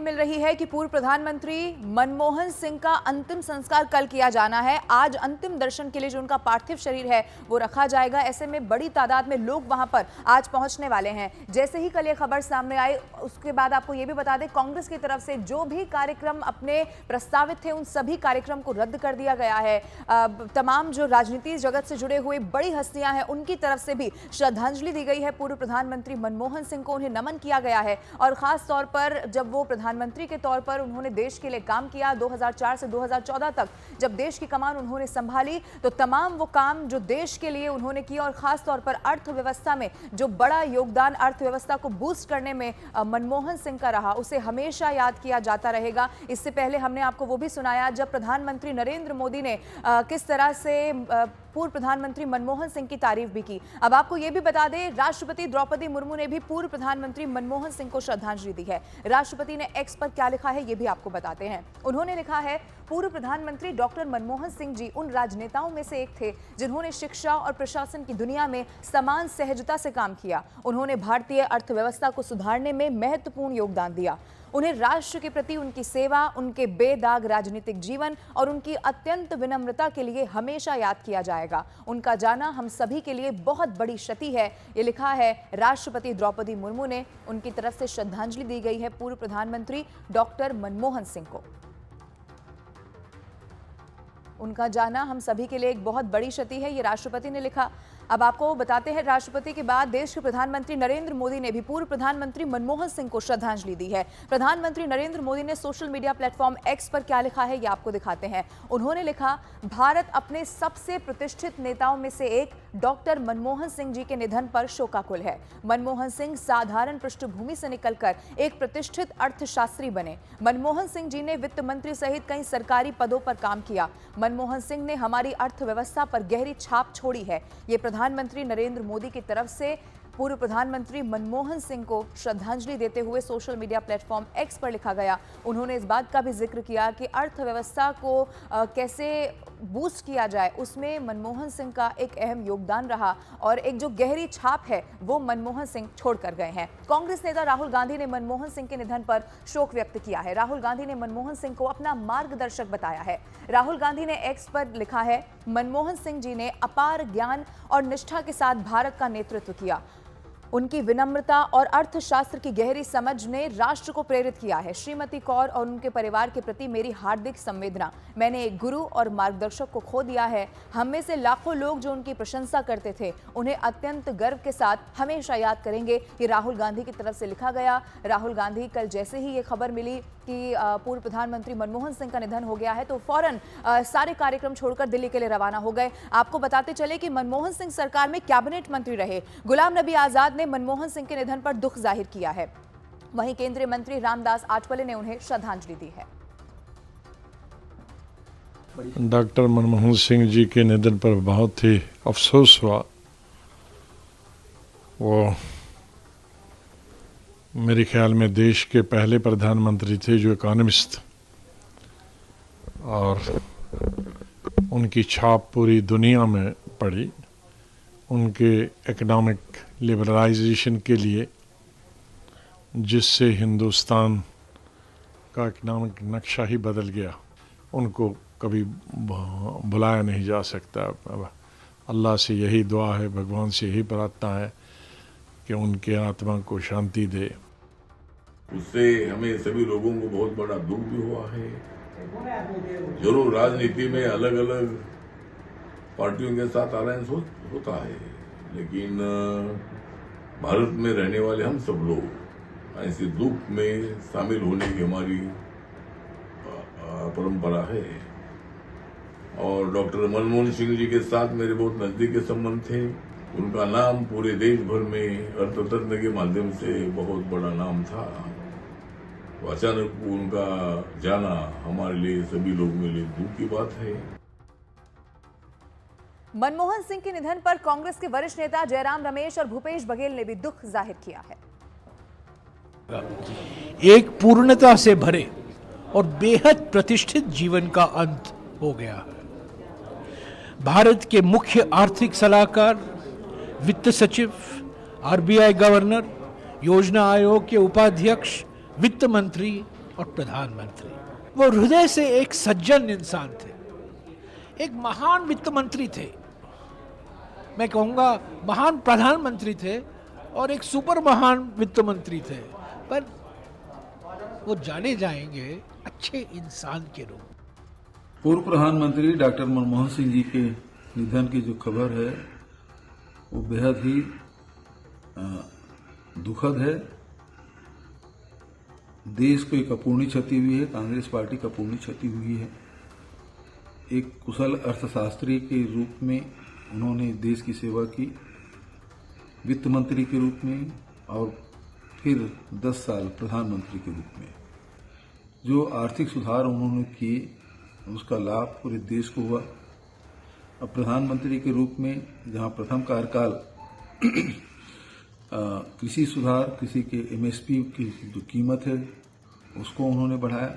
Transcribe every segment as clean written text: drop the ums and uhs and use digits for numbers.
मिल रही है कि पूर्व प्रधानमंत्री मनमोहन सिंह का अंतिम संस्कार कल किया जाना है। आज अंतिम दर्शन के लिए जो उनका पार्थिव शरीर है वो रखा जाएगा। ऐसे में बड़ी तादाद में लोग वहां पर आज पहुंचने वाले हैं। जैसे ही कल ये खबर सामने आई उसके बाद आपको ये भी बता दें, कांग्रेस की तरफ से जो भी कार्यक्रम अपने प्रस्तावित थे उन सभी कार्यक्रम को रद्द कर दिया गया है। तमाम जो राजनीति जगत से जुड़े हुए बड़ी हस्तियां हैं उनकी तरफ से भी श्रद्धांजलि दी गई है। पूर्व प्रधानमंत्री मनमोहन सिंह को उन्हें नमन किया गया है और खास तौर पर जब वो प्रधानमंत्री के तौर पर उन्होंने देश के लिए काम किया 2004 से 2014 तक, जब देश की कमान उन्होंने संभाली तो तमाम वो काम जो देश के लिए उन्होंने किया और खास तौर पर अर्थव्यवस्था में जो बड़ा योगदान अर्थव्यवस्था को बूस्ट करने में मनमोहन सिंह का रहा, उसे हमेशा याद किया जाता रहेगा। इससे पहले हमने आपको वो भी सुनाया जब प्रधानमंत्री नरेंद्र मोदी ने किस तरह से पूर्व प्रधानमंत्री मनमोहन सिंह की तारीफ भी की। अब आपको यह भी बता दें, राष्ट्रपति द्रौपदी मुर्मू ने भी पूर्व प्रधानमंत्री मनमोहन सिंह को श्रद्धांजलि दी है। राष्ट्रपति ने एक्स पर क्या लिखा है ये भी आपको बताते हैं। उन्होंने लिखा है, पूर्व प्रधानमंत्री डॉक्टर मनमोहन सिंह जी उन राजनेताओं में से एक थे जिन्होंने शिक्षा और प्रशासन की दुनिया में समान सहजता से काम किया। उन्होंने भारतीय अर्थव्यवस्था को सुधारने में महत्वपूर्ण योगदान दिया। उन्हें राष्ट्र के प्रति उनकी सेवा, उनके बेदाग राजनीतिक जीवन और उनकी अत्यंत विनम्रता के लिए हमेशा याद किया जाएगा। उनका जाना हम सभी के लिए बहुत बड़ी क्षति है। ये लिखा है राष्ट्रपति द्रौपदी मुर्मू ने। उनकी तरफ से श्रद्धांजलि दी गई है पूर्व प्रधानमंत्री डॉक्टर मनमोहन सिंह को। उनका जाना हम सभी के लिए एक बहुत बड़ी क्षति है, ये राष्ट्रपति ने लिखा। अब आपको बताते हैं, राष्ट्रपति के बाद देश के प्रधानमंत्री नरेंद्र मोदी ने भी पूर्व प्रधानमंत्री मनमोहन सिंह को श्रद्धांजलि दी है। प्रधानमंत्री नरेंद्र मोदी ने सोशल मीडिया प्लेटफॉर्म एक्स पर क्या लिखा है ये आपको दिखाते हैं। उन्होंने लिखा, भारत अपने सबसे प्रतिष्ठित नेताओं में से एक डॉक्टर मनमोहन सिंह जी के निधन पर शोकाकुल है। मनमोहन सिंह साधारण पृष्ठभूमि से निकलकर एक प्रतिष्ठित अर्थशास्त्री बने। मनमोहन सिंह जी ने वित्त मंत्री सहित कई सरकारी पदों पर काम किया। मनमोहन सिंह ने हमारी अर्थव्यवस्था पर गहरी छाप छोड़ी है। ये प्रधानमंत्री नरेंद्र मोदी की तरफ से पूर्व प्रधानमंत्री मनमोहन सिंह को श्रद्धांजलि देते हुए सोशल मीडिया प्लेटफॉर्म एक्स पर लिखा गया। उन्होंने इस बात का भी जिक्र किया कि अर्थव्यवस्था को कैसे बूस्ट किया जाए, उसमें मनमोहन सिंह का एक अहम योगदान रहा और एक जो गहरी छाप है वो मनमोहन सिंह छोड़कर गए हैं। कांग्रेस नेता राहुल गांधी ने मनमोहन सिंह के निधन पर शोक व्यक्त किया है। राहुल गांधी ने मनमोहन सिंह को अपना मार्गदर्शक बताया है। राहुल गांधी ने एक्स पर लिखा है, मनमोहन सिंह जी ने अपार ज्ञान और निष्ठा के साथ भारत का नेतृत्व किया। उनकी विनम्रता और अर्थशास्त्र की गहरी समझ ने राष्ट्र को प्रेरित किया है। श्रीमती कौर और उनके परिवार के प्रति मेरी हार्दिक संवेदना। मैंने एक गुरु और मार्गदर्शक को खो दिया है। हम में से लाखों लोग जो उनकी प्रशंसा करते थे उन्हें अत्यंत गर्व के साथ हमेशा याद करेंगे। ये राहुल गांधी की तरफ से लिखा गया। राहुल गांधी कल जैसे ही ये खबर मिली कि पूर्व प्रधानमंत्री मनमोहन सिंह का निधन हो गया है तो फौरन सारे कार्यक्रम छोड़कर दिल्ली के लिए रवाना हो गए। आपको बताते चले कि मनमोहन सिंह सरकार में कैबिनेट मंत्री रहे। गुलाम नबी आजाद ने मनमोहन सिंह के निधन पर दुख जाहिर किया है। वहीं केंद्रीय मंत्री रामदास आठवले ने उन्हें श्रद्धांजलि दी है। डॉक्टर मनमोहन सिंह जी के निधन पर बहुत ही अफसोस हुआ। वो मेरे ख्याल में देश के पहले प्रधानमंत्री थे जो इकोनॉमिस्ट, और उनकी छाप पूरी दुनिया में पड़ी। उनके इकोनॉमिक लिबरलाइजेशन के लिए, जिससे हिंदुस्तान का इकोनॉमिक नक्शा ही बदल गया, उनको कभी भुलाया नहीं जा सकता। अल्लाह से यही दुआ है, भगवान से यही प्रार्थना है कि उनके आत्मा को शांति दे। उससे हमें सभी लोगों को बहुत बड़ा दुख भी हुआ है। जरूर राजनीति में अलग अलग पार्टियों के साथ अलायंस होता है, लेकिन भारत में रहने वाले हम सब लोग ऐसे दुख में शामिल होने की हमारी परंपरा है। और डॉक्टर मनमोहन सिंह जी के साथ मेरे बहुत नजदीकी संबंध थे। उनका नाम पूरे देश भर में अर्थतंत्र के माध्यम से बहुत बड़ा नाम था। अचानक उनका जाना हमारे लिए, सभी लोगों के लिए दुख की बात है। मनमोहन सिंह के निधन पर कांग्रेस के वरिष्ठ नेता जयराम रमेश और भूपेश बघेल ने भी दुख जाहिर किया है। एक पूर्णता से भरे और बेहद प्रतिष्ठित जीवन का अंत हो गया है। भारत के मुख्य आर्थिक सलाहकार, वित्त सचिव, आरबीआई गवर्नर, योजना आयोग के उपाध्यक्ष, वित्त मंत्री, और प्रधानमंत्री। वो हृदय से एक सज्जन इंसान थे, एक महान वित्त मंत्री थे, मैं कहूँगा महान प्रधानमंत्री थे और एक सुपर महान वित्त मंत्री थे, पर वो जाने जाएंगे अच्छे इंसान के रूप। पूर्व प्रधानमंत्री डॉक्टर मनमोहन सिंह जी के निधन की जो खबर है वो बेहद ही दुखद है। देश को एक अपूर्णी क्षति हुई है, कांग्रेस पार्टी का अपूर्णी क्षति हुई है। एक कुशल अर्थशास्त्री के रूप में उन्होंने देश की सेवा की, वित्त मंत्री के रूप में और फिर 10 साल प्रधानमंत्री के रूप में। जो आर्थिक सुधार उन्होंने किए उसका लाभ पूरे देश को हुआ। अब प्रधानमंत्री के रूप में जहां प्रथम कार्यकाल कृषि सुधार, कृषि के एमएसपी की जो कीमत है उसको उन्होंने बढ़ाया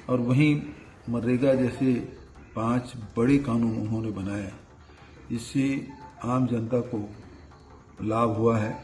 और वहीं मनरेगा जैसे 5 बड़े कानून उन्होंने बनाया, जिससे आम जनता को लाभ हुआ है।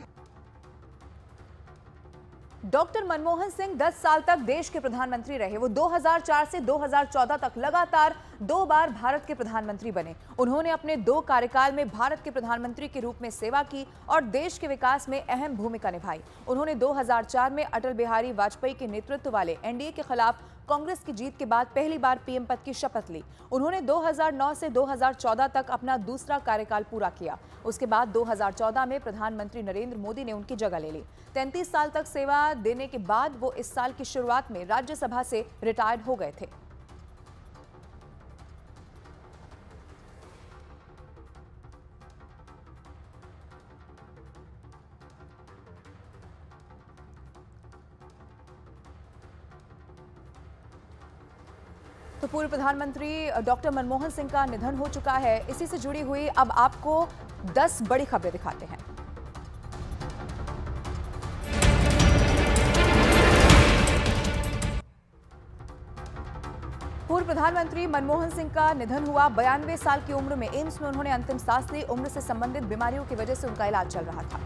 डॉक्टर मनमोहन सिंह 10 साल तक देश के प्रधानमंत्री रहे। वो 2004 से 2014 तक लगातार 2 बार भारत के प्रधानमंत्री बने। उन्होंने अपने 2 कार्यकाल में भारत के प्रधानमंत्री के रूप में सेवा की और देश के विकास में अहम भूमिका निभाई। उन्होंने 2004 में अटल बिहारी वाजपेयी के नेतृत्व वाले एनडीए के खिलाफ कांग्रेस की जीत के बाद पहली बार पीएम पद की शपथ ली। उन्होंने 2009 से 2014 तक अपना दूसरा कार्यकाल पूरा किया। उसके बाद 2014 में प्रधानमंत्री नरेंद्र मोदी ने उनकी जगह ले ली। 33 साल तक सेवा देने के बाद वो इस साल की शुरुआत में राज्यसभा से रिटायर्ड हो गए थे। तो पूर्व प्रधानमंत्री डॉक्टर मनमोहन सिंह का निधन हो चुका है। इसी से जुड़ी हुई अब आपको 10 बड़ी खबरें दिखाते हैं। पूर्व प्रधानमंत्री मनमोहन सिंह का निधन हुआ। 92 साल की उम्र में एम्स में उन्होंने अंतिम सांस ली। उम्र से संबंधित बीमारियों की वजह से उनका इलाज चल रहा था।